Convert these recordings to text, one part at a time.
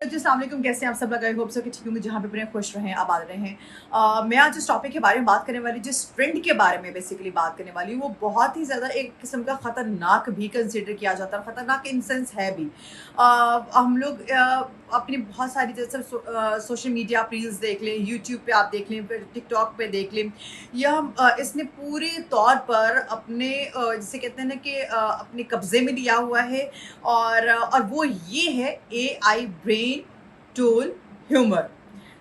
जी अस्सलाम वालेकुम, कैसे हैं आप सब लोग? आई होप सो कि ठीक होंगे, जहाँ पे भी रहें खुश रहें, आबाद रहें। मैं आज जिस टॉपिक के बारे में बात करने वाली, जिस ट्रेंड के बारे में बेसिकली बात करने वाली हूँ, वो बहुत ही ज़्यादा एक किस्म का ख़तरनाक भी कंसिडर किया जाता है, ख़तरनाक इन सेंस है भी। हम लोग अपनी बहुत सारी जैसे सोशल मीडिया आप रील्स देख लें, यूट्यूब पे आप देख लें, फिर टिकटॉक पे देख लें, या इसने पूरे तौर पर अपने जिसे कहते हैं ना कि अपने कब्ज़े में लिया हुआ है। और वो ये है एआई ब्रेन टूल ह्यूमर।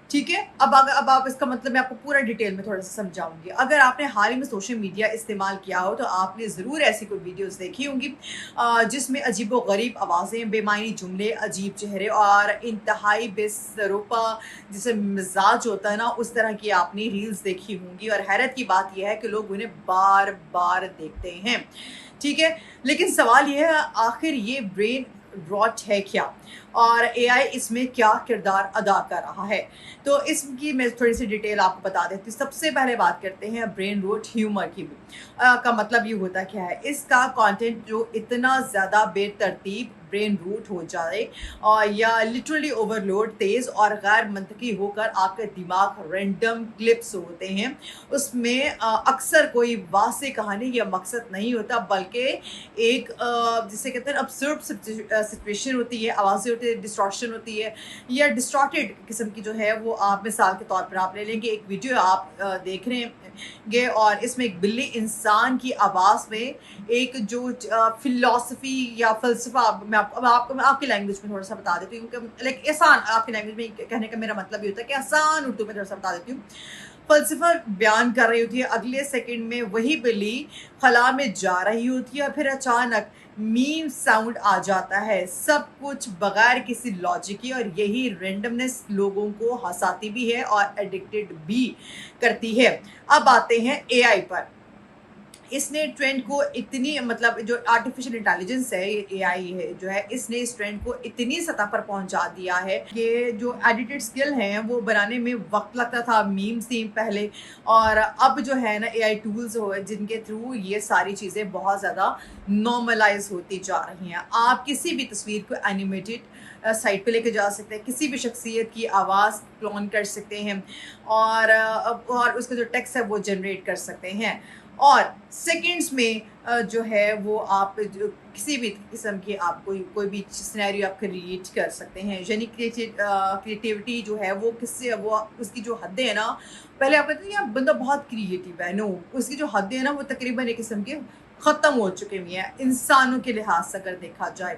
ठीक है, अब आप इसका मतलब मैं आपको पूरा डिटेल में थोड़ा सा समझाऊंगी। अगर आपने हाल ही में सोशल मीडिया इस्तेमाल किया हो तो आपने ज़रूर ऐसी कोई वीडियोस देखी होंगी जिसमें अजीबो गरीब आवाज़ें, बेमानी जुमले, अजीब चेहरे और इंतहाई बेसरोपा जिसे मिजाज होता है ना, उस तरह की आपने रील्स देखी होंगी। और हैरत की बात यह है कि लोग उन्हें बार बार देखते हैं। ठीक है, लेकिन सवाल यह है, आखिर ये ब्रेन रॉट है क्या, और एआई इसमें क्या किरदार अदा कर रहा है? तो इसकी मैं थोड़ी सी डिटेल आपको बता देती हूँ। सबसे पहले बात करते हैं ब्रेन रॉट ह्यूमर की। का मतलब ये होता क्या है? इसका कंटेंट जो इतना ज़्यादा बेतरतीब ब्रेन रूट हो जाए और या लिटरली ओवरलोड, तेज़ और गैर मंतकी होकर आपके दिमाग रैंडम क्लिप्स होते हैं, उसमें अक्सर कोई वाक़ई कहानी या मकसद नहीं होता, बल्कि एक जिसे कहते हैं अब्सर्ड सिचुएशन होती है, आवाज़ें होती है, डिस्टॉर्शन होती है, या डिस्टॉर्टेड किस्म की जो है वो आप मिसाल के तौर पर आप ले लेंगे, एक वीडियो आप देख रहे गे और इसमें एक बिल्ली इंसान की आवाज़ में एक जो फ़िलॉसफ़ी या फ़लसफ़ा, मैं आपकी लैंग्वेज में थोड़ा-सा बता देती हूँ कि लाइक आसान आपकी लैंग्वेज में कहने का मेरा मतलब ये होता है कि आसान उर्दू में थोड़ा-सा बता देती हूँ। फ़लसफ़ा बयान कर रही होती है, अगले सेकंड में वही बिल्ली खला में जा रही होती है और फिर अचानक मीम साउंड आ जाता है, सब कुछ बगैर किसी लॉजिक के। और यही रैंडमनेस लोगों को हँसाती भी है और एडिक्टेड भी करती है। अब आते हैं एआई पर। इसने ट्रेंड को इतनी, मतलब जो आर्टिफिशियल इंटेलिजेंस है, ये एआई है जो है, इसने इस ट्रेंड को इतनी सतह पर पहुंचा दिया है कि जो एडिटेड स्किल हैं वो बनाने में वक्त लगता था मीम सीम पहले, और अब जो है ना एआई टूल्स हो जिनके थ्रू ये सारी चीज़ें बहुत ज़्यादा नॉर्मलाइज होती जा रही हैं। आप किसी भी तस्वीर को एनिमेटेड साइट पे लेके जा सकते हैं, किसी भी शख्सियत की आवाज़ क्लोन कर सकते हैं, और उसका जो टेक्स्ट है वो जनरेट कर सकते हैं, और सेकंड्स में जो है वो आप जो किसी भी किस्म की आप कोई भी सिनेरियो आप क्रिएट कर सकते हैं। यानी क्रिएटिविटी जो है वो किससे, वो उसकी जो हदें हैं ना, पहले आप कहते हैं यार बंदा बहुत क्रिएटिव है, नो, उसकी जो हदें हैं ना वो तकरीबन एक किस्म के ख़त्म हो चुके हुए हैं इंसानों के लिहाज से अगर देखा जाए।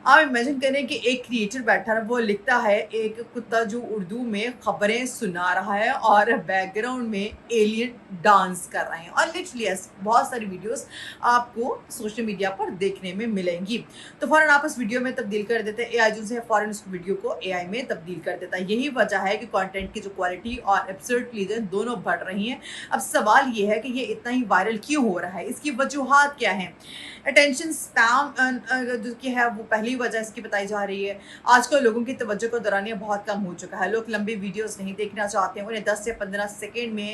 आप इमेजिन करें कि एक क्रिएटर बैठा है, वो लिखता है एक कुत्ता जो उर्दू में खबरें सुना रहा है और बैकग्राउंड में एलियन डांस कर रहे हैं, और लिटरली बहुत सारी वीडियोस आपको सोशल मीडिया पर देखने में मिलेंगी। तो फ़ौरन आप उस वीडियो में तब्दील कर देते हैं, एआई जो है फ़ौरन उस वीडियो को एआई में तब्दील कर देता है। यही वजह है कि कंटेंट की जो क्वालिटी और एब्सर्डलीजन दोनों बढ़ रही हैं। अब सवाल ये है कि ये इतना ही वायरल क्यों हो रहा है, इसकी वजूहात क्या हैं? अटेंशन स्पैम जो कि है वो पहली वजह इसकी बताई जा रही है। आजकल लोगों की तवज्जो का दौरानिया बहुत कम हो चुका है, लोग लंबी वीडियोस नहीं देखना चाहते हैं, उन्हें 10 से 15 सेकंड में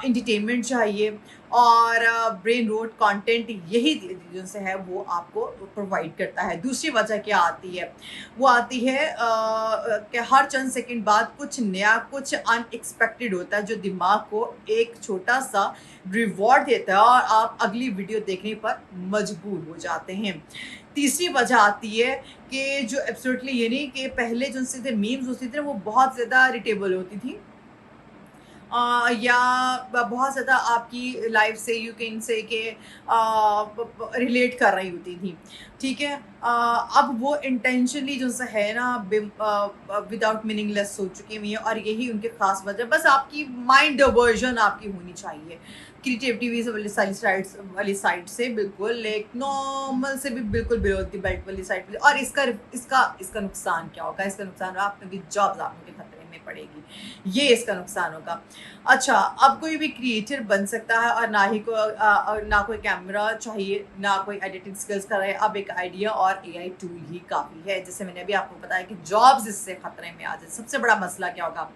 एंटरटेनमेंट चाहिए, और ब्रेन रोट कंटेंट यही चीज़ों से है वो आपको प्रोवाइड करता है। दूसरी वजह क्या आती है? वो आती है कि हर चंद सेकंड बाद कुछ नया, कुछ अनएक्सपेक्टेड होता है जो दिमाग को एक छोटा सा रिवॉर्ड देता है और आप अगली वीडियो देखने पर मजबूर हो जाते हैं। तीसरी वजह आती है कि जो एब्सोल्युटली यानी कि पहले जो थे मीम्स होती थी वो बहुत ज़्यादा रिलेटेबल होती थी, या बहुत ज़्यादा आपकी लाइफ से यू कैन से कि रिलेट कर रही होती थी। ठीक है, अब वो इंटेंशनली जो सा है ना विदाउट मीनिंगलेस हो चुकी हुई है, और यही उनके खास वजह, बस आपकी माइंड डाइवर्जन आपकी होनी चाहिए क्रिएटिविटी वाली साइड से बिल्कुल, एक नॉर्मल से भी बिल्कुल बिलो द बेल्ट वाली साइड। और इसका इसका इसका नुकसान क्या होगा? इसका नुकसान आपकी जॉब्स आपके खतरे में पड़ेगी, ये इसका नुकसान होगा। अच्छा, अब कोई भी क्रिएटर बन सकता है, और ना कोई कैमरा चाहिए, ना कोई एडिटिंग स्किल्स का रहे, अब एक आइडिया और एआई टूल ही काफ़ी है। जैसे मैंने अभी आपको बताया कि जॉब्स इससे खतरे में आ जाए। सबसे बड़ा मसला क्या होगा?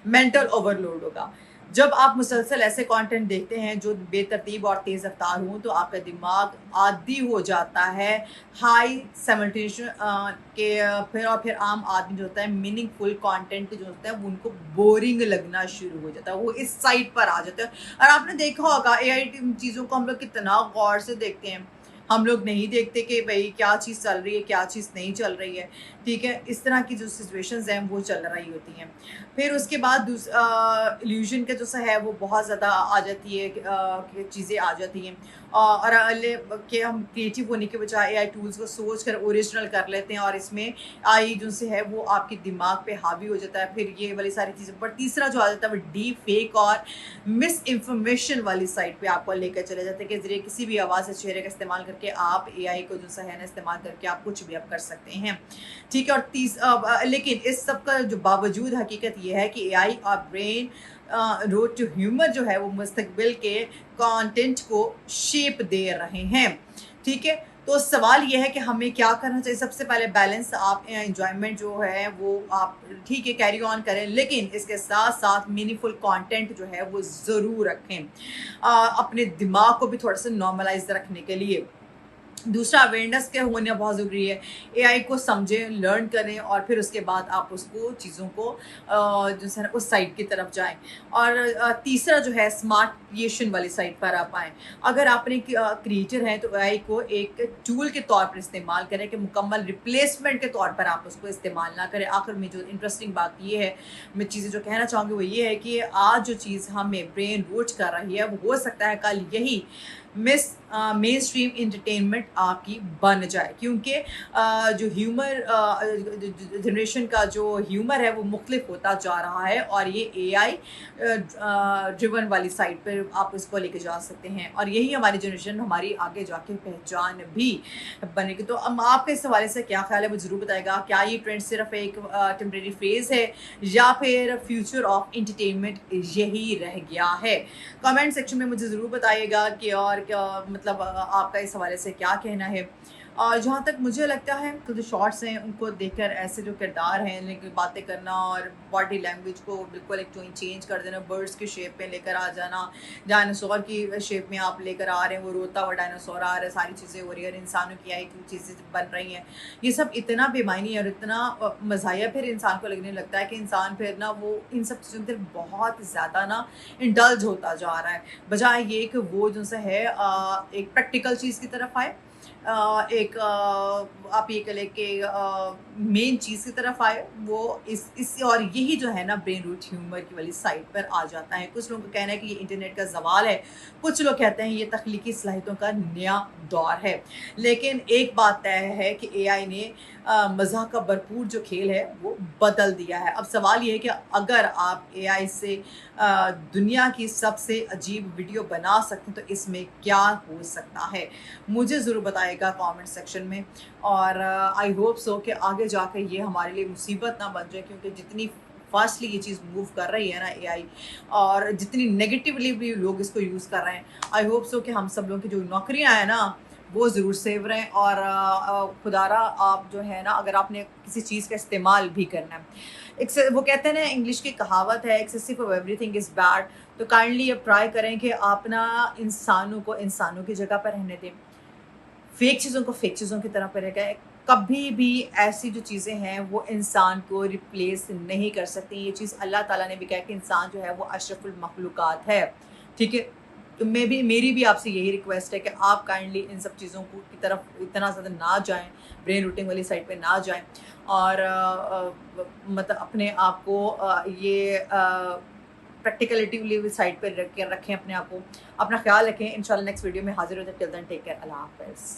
मेंटल ओवरलोड होगा। जब आप मुसलसल ऐसे कंटेंट देखते हैं जो बेतरतीब और तेज़ रफ्तार हों तो आपका दिमाग आदी हो जाता है हाई सिमुलेशन के फिर आम आदमी जो होता है मीनिंगफुल कंटेंट जो होता है वो उनको बोरिंग लगना शुरू हो जाता है, वो इस साइड पर आ जाता है। और आपने देखा होगा एआई चीज़ों को हम लोग कितना गौर से देखते हैं, हम लोग नहीं देखते कि भाई क्या चीज़ चल रही है क्या चीज़ नहीं चल रही है, ठीक है। इस तरह की जो सिचुएशंस हैं वो चल रही होती हैं। फिर उसके बाद इल्यूजन का जो सा है वो बहुत ज़्यादा आ जाती है कि चीज़ें आ जाती हैं और कि हम क्रिएटिव होने के बजाय एआई टूल्स को सोच कर ओरिजिनल कर लेते हैं और इसमें आई जो से है वो आपके दिमाग पे हावी हो जाता है। फिर ये वाली सारी चीज़ें, पर तीसरा जो आ जाता है वो डीप फेक और मिस इंफॉर्मेशन वाली साइड पे आपको लेकर चले जाते हैं कि जरिए किसी भी आवाज़ या चेहरे का इस्तेमाल करके आप एआई को जो सा है ना इस्तेमाल करके आप कुछ भी आप कर सकते हैं, ठीक है। और लेकिन इस सब का जो बावजूद हकीकत ये है कि एआई और ब्रेन रोड टू ह्यूमर जो है वो मुस्तकबिल के कंटेंट को शेप दे रहे हैं, ठीक है। तो सवाल ये है कि हमें क्या करना चाहिए। सबसे पहले बैलेंस, आप एंजॉयमेंट जो है वो आप ठीक है कैरी ऑन करें, लेकिन इसके साथ साथ मीनिंगफुल कंटेंट जो है वो ज़रूर रखें अपने दिमाग को भी थोड़ा सा नॉर्मलाइज रखने के लिए। दूसरा, अवेयरनेस के होना बहुत ज़रूरी है। एआई को समझें, लर्न करें और फिर उसके बाद आप उसको चीज़ों को जो है ना उस साइड की तरफ जाएं। और तीसरा जो है स्मार्ट क्रिएशन वाली साइड पर आप आएँ। अगर आपने क्रिएटर हैं तो एआई को एक टूल के तौर पर इस्तेमाल करें कि मुकम्मल रिप्लेसमेंट के तौर पर आप उसको इस्तेमाल ना करें। आखिर में जो इंटरेस्टिंग बात ये है, मैं चीज़ें जो कहना चाहूँगी वो ये है कि आज जो चीज़ हमें ब्रेन रोज कर रही है वो हो सकता है कल यही मेन स्ट्रीम इंटरटेनमेंट आपकी बन जाए, क्योंकि जो ह्यूमर जनरेशन का जो ह्यूमर है वो मुख्तलिफ होता जा रहा है और ये एआई ड्रिवन वाली साइड पर आप इसको लेके जा सकते हैं और यही हमारी जनरेशन हमारी आगे जाके पहचान भी बनेगी। तो अब आपके इस हवाले से क्या ख्याल है वो ज़रूर बताएगा। क्या ये ट्रेंड सिर्फ एक टेम्परेरी फेज़ है या फिर फ्यूचर ऑफ एंटरटेनमेंट यही रह गया है? कमेंट सेक्शन में मुझे ज़रूर बताइएगा कि और क्या मतलब आपका इस हवाले से क्या कहना है। और जहाँ तक मुझे लगता है तो जो शॉर्ट्स हैं उनको देखकर ऐसे जो किरदार हैं लेकिन बातें करना और बॉडी लैंग्वेज को बिल्कुल एक चेंज कर देना, बर्ड्स की शेप में लेकर आ जाना, डायनासोर की शेप में आप लेकर आ रहे हैं, वो रोता हुआ डायनासोर आ रहा है, सारी चीज़ें हो रही है और इंसानों की आई चीज़ें बन रही हैं। ये सब इतना बेमायनी और इतना मज़ाया फिर इंसान को लगने लगता है कि इंसान फिर ना वो इन सब चीज़ों की तरफ बहुत ज़्यादा ना इंडल्ज होता जा रहा है, बजाय ये कि वो जो सा है एक प्रैक्टिकल चीज़ की तरफ आए, एक आप ये कह लें कि मेन चीज़ की तरफ आए, वो इस और यही जो है ना ब्रेन रूट ह्यूमर की वाली साइड पर आ जाता है। कुछ लोगों का कहना है कि ये इंटरनेट का ज़वाल है, कुछ लोग कहते हैं ये तख्लीकी सलाहियतों का नया दौर है। लेकिन एक बात तय है कि एआई ने मज़ाह का भरपूर जो खेल है वो बदल दिया है। अब सवाल ये है कि अगर आप एआई से दुनिया की सबसे अजीब वीडियो बना सकते हैं तो इसमें क्या हो सकता है, मुझे ज़रूर बताइएगा कमेंट सेक्शन में। और आई होप सो कि आगे जाकर ये हमारे लिए मुसीबत ना बन जाए, क्योंकि जितनी फास्टली ये चीज़ मूव कर रही है ना एआई और जितनी नेगेटिवली भी लोग इसको यूज़ कर रहे हैं, आई होप सो कि हम सब लोगों की जो नौकरियां हैं ना वो ज़रूर सेव रहें। और खुदारा आप जो है ना अगर आपने किसी चीज़ का इस्तेमाल भी करना है, वो कहते हैं ना इंग्लिश की कहावत है excessive of everything is bad, तो काइंडली अब ट्राई करें कि आप ना इंसानों को इंसानों की जगह पर रहने दें, फेक चीज़ों को फेक चीज़ों की तरह पर रह गए। कभी भी ऐसी जो चीज़ें हैं वो इंसान को रिप्लेस नहीं कर सकती। ये चीज़ अल्लाह ताला ने भी कहा कि इंसान जो है वो अशरफुल मखलूक़ात है, ठीक है। तो मेरी भी आपसे यही रिक्वेस्ट है कि आप काइंडली इन सब चीज़ों को की तरफ इतना ज़्यादा ना जाएं, ब्रेन रूटिंग वाली साइड पे ना जाएं और मतलब अपने आप को ये प्रैक्टिकलिटी वाली साइड पर रखें, अपने आप को अपना ख्याल रखें। इंशाल्लाह नेक्स्ट वीडियो में हाजिर हो जाए। टिल देन टेक केयर, अल्लाह हाफ़िज़।